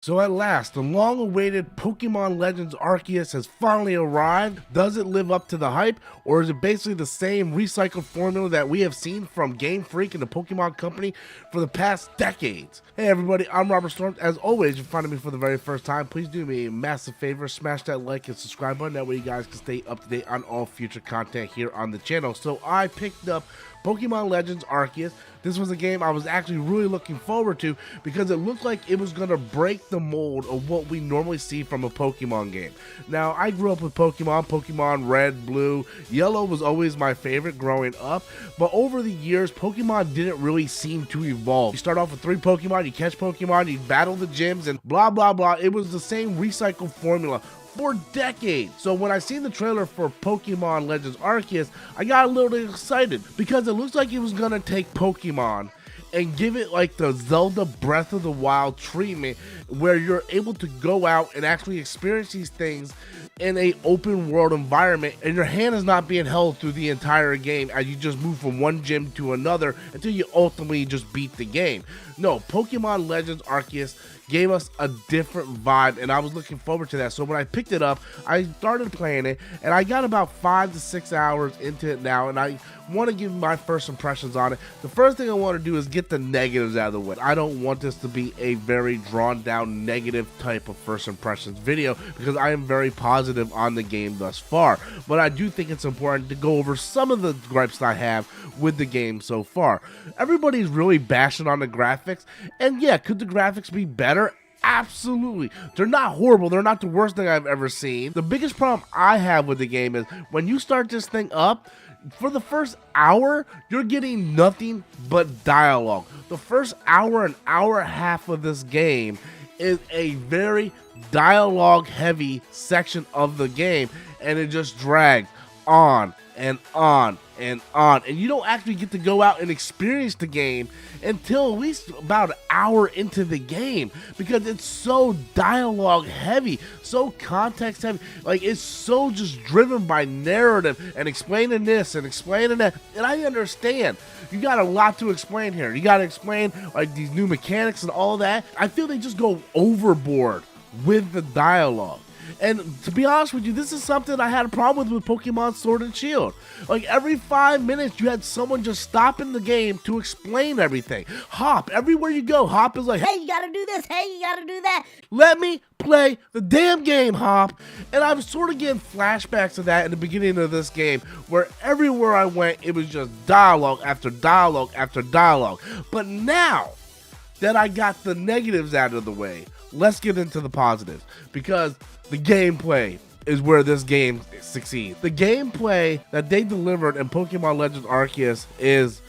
So at last, the long-awaited Pokemon Legends Arceus has finally arrived. Does it live up to the hype, or is it basically the same recycled formula that we have seen from Game Freak and the Pokemon Company for the past decades? Hey everybody, I'm Robert Storms. As always, if you're finding me for the very first time, please do me a massive favor, smash that like and subscribe button. That way you guys can stay up to date on all future content here on the channel. So I picked up Pokemon Legends Arceus. This was a game I was actually really looking forward to because it looked like it was going to break the mold of what we normally see from a Pokemon game. Now, I grew up with Pokemon Red, Blue, Yellow was always my favorite growing up, but over the years, Pokemon didn't really seem to evolve. You start off with 3 Pokemon, you catch Pokemon, you battle the gyms, and blah, blah, blah. It was the same recycled formula for decades. So when I seen the trailer for Pokemon Legends Arceus, I got a little excited because it looks like it was gonna take Pokemon and give it like the Zelda Breath of the Wild treatment, where you're able to go out and actually experience these things in a open world environment, and your hand is not being held through the entire game as you just move from one gym to another until you ultimately just beat the game. No, Pokemon Legends Arceus gave us a different vibe, and I was looking forward to that. So when I picked it up, I started playing it, and I got about 5 to 6 hours into it now, and I want to give my first impressions on it. The first thing I want to do is get the negatives out of the way. I don't want this to be a very drawn down negative type of first impressions video because I am very positive on the game thus far, but I do think it's important to go over some of the gripes I have with the game so far. Everybody's really bashing on the graphics, and yeah, could the graphics be better? Absolutely. They're not horrible. They're not the worst thing I've ever seen. The biggest problem I have with the game is when you start this thing up, for the first hour, you're getting nothing but dialogue. The first hour and hour and a half of this game is a very dialogue heavy section of the game, and it just drags on and on and on, and you don't actually get to go out and experience the game until at least about an hour into the game because it's so dialogue heavy, so context heavy. Like, it's so just driven by narrative and explaining this and explaining that. And I understand you got a lot to explain here. You got to explain like these new mechanics and all that. I feel they just go overboard with the dialogue. And to be honest with you, this is something I had a problem with Pokemon Sword and Shield. Like, every 5 minutes, you had someone just stop in the game to explain everything. Hop, everywhere you go, Hop is like, hey, you gotta do this, hey, you gotta do that. Let me play the damn game, Hop. And I was sort of getting flashbacks of that in the beginning of this game, where everywhere I went, it was just dialogue after dialogue after dialogue. But now that I got the negatives out of the way, let's get into the positives, because the gameplay is where this game succeeds. The gameplay that they delivered in Pokemon Legends Arceus is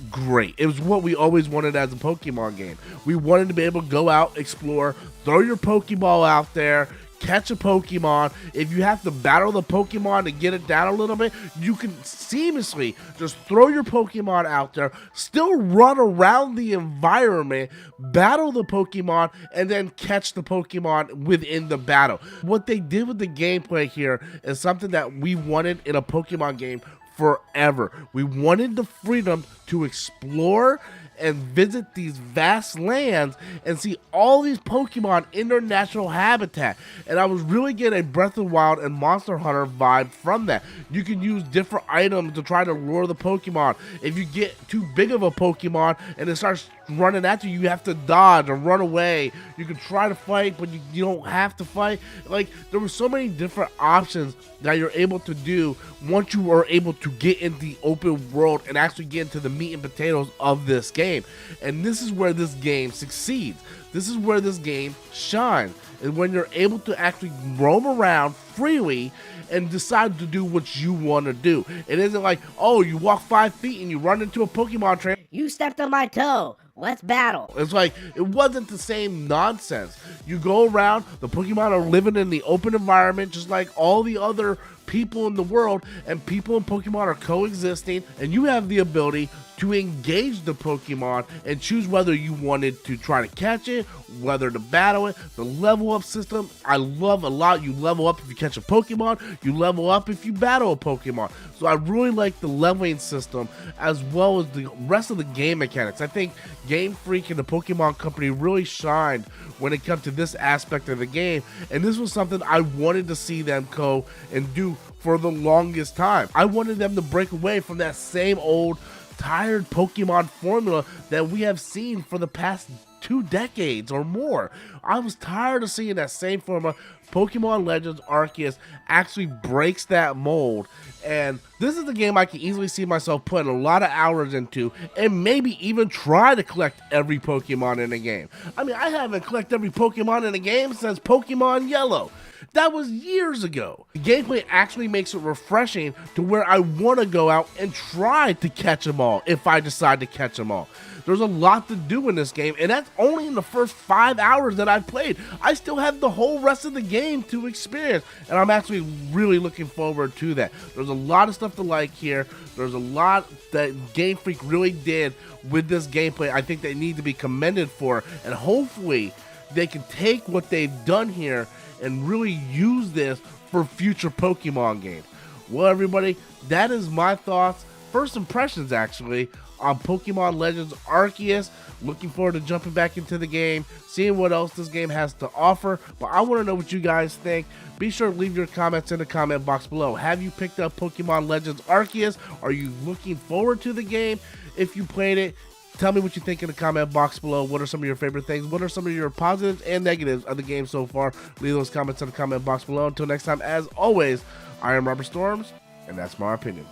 great. It was what we always wanted as a Pokemon game. We wanted to be able to go out, explore, throw your Pokeball out there, catch a Pokemon. If you have to battle the Pokemon to get it down a little bit, you can seamlessly just throw your Pokemon out there, still run around the environment, battle the Pokemon, and then catch the Pokemon within the battle. What they did with the gameplay here is something that we wanted in a Pokemon game forever. We wanted the freedom to explore and visit these vast lands and see all these Pokemon in their natural habitat. And I was really getting a Breath of the Wild and Monster Hunter vibe from that. You can use different items to try to lure the Pokemon. If you get too big of a Pokemon and it starts running at you, you have to dodge or run away. You can try to fight, but you don't have to fight. Like, there were so many different options that you're able to do once you are able to get in the open world and actually get into the meat and potatoes of this game. And this is where this game succeeds. This is where this game shines. And when you're able to actually roam around freely and decide to do what you want to do. It isn't like, oh, you walk 5 feet and you run into a Pokemon train. You stepped on my toe. Let's battle. It's like, it wasn't the same nonsense. You go around, the Pokemon are living in the open environment just like all the other people in the world, and people in Pokemon are coexisting, and you have the ability to engage the Pokemon and choose whether you wanted to try to catch it, whether to battle it. The level up system, I love a lot. You level up if you catch a Pokemon, you level up if you battle a Pokemon. So I really like the leveling system as well as the rest of the game mechanics. I think Game Freak and the Pokemon Company really shined when it comes to this aspect of the game, and this was something I wanted to see them go and do for the longest time. I wanted them to break away from that same old tired Pokemon formula that we have seen for the past 2 decades or more. I was tired of seeing that same formula. Pokemon Legends Arceus actually breaks that mold, and this is the game I can easily see myself putting a lot of hours into, and maybe even try to collect every Pokemon in the game. I mean, I haven't collected every Pokemon in the game since Pokemon Yellow. That was years ago. The gameplay actually makes it refreshing to where I want to go out and try to catch them all if I decide to catch them all. There's a lot to do in this game, and that's only in the first 5 hours that I've played. I still have the whole rest of the game to experience, and I'm actually really looking forward to that. There's a lot of stuff to like here. There's a lot that Game Freak really did with this gameplay I think they need to be commended for, and hopefully they can take what they've done here and really use this for future Pokemon games. Well, everybody, that is my thoughts, first impressions actually, on Pokemon Legends Arceus. Looking forward to jumping back into the game, seeing what else this game has to offer, but I want to know what you guys think. Be sure to leave your comments in the comment box below. Have you picked up Pokemon Legends Arceus? Are you looking forward to the game? If you played it, tell me what you think in the comment box below. What are some of your favorite things? What are some of your positives and negatives of the game so far? Leave those comments in the comment box below. Until next time, as always, I am Robert Storms, and that's my opinion.